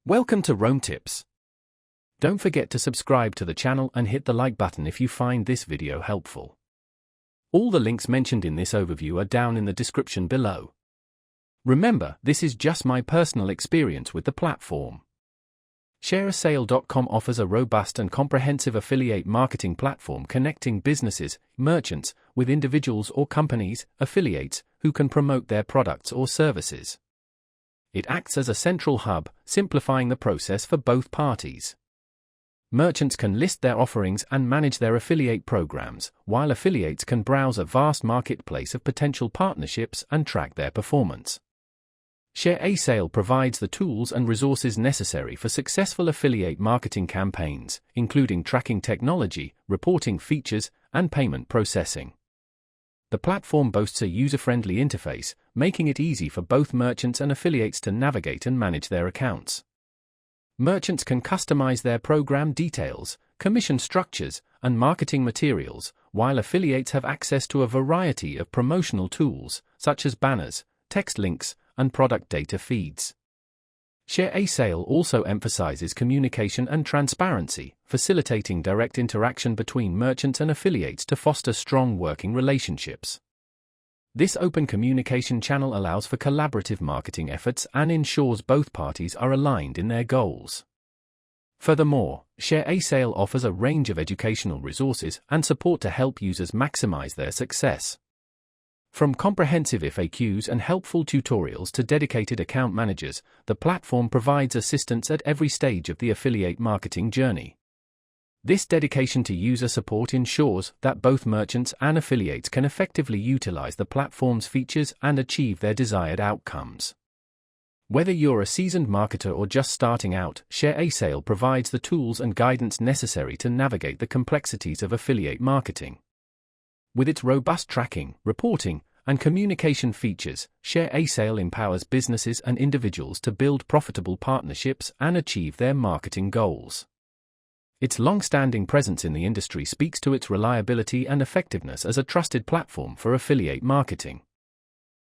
Welcome to Rome Tips. Don't forget to subscribe to the channel and hit the like button if you find this video helpful. All the links mentioned in this overview are down in the description below. Remember, this is just my personal experience with the platform. ShareASale.com offers a robust and comprehensive affiliate marketing platform connecting businesses, merchants, with individuals or companies, affiliates, who can promote their products or services. It acts as a central hub, simplifying the process for both parties. Merchants can list their offerings and manage their affiliate programs, while affiliates can browse a vast marketplace of potential partnerships and track their performance. ShareASale provides the tools and resources necessary for successful affiliate marketing campaigns, including tracking technology, reporting features, and payment processing. The platform boasts a user-friendly interface, making it easy for both merchants and affiliates to navigate and manage their accounts. Merchants can customize their program details, commission structures, and marketing materials, while affiliates have access to a variety of promotional tools, such as banners, text links, and product data feeds. ShareASale also emphasizes communication and transparency, facilitating direct interaction between merchants and affiliates to foster strong working relationships. This open communication channel allows for collaborative marketing efforts and ensures both parties are aligned in their goals. Furthermore, ShareASale offers a range of educational resources and support to help users maximize their success. From comprehensive FAQs and helpful tutorials to dedicated account managers, the platform provides assistance at every stage of the affiliate marketing journey. This dedication to user support ensures that both merchants and affiliates can effectively utilize the platform's features and achieve their desired outcomes. Whether you're a seasoned marketer or just starting out, ShareASale provides the tools and guidance necessary to navigate the complexities of affiliate marketing. With its robust tracking, reporting, and communication features, ShareASale empowers businesses and individuals to build profitable partnerships and achieve their marketing goals. Its long-standing presence in the industry speaks to its reliability and effectiveness as a trusted platform for affiliate marketing.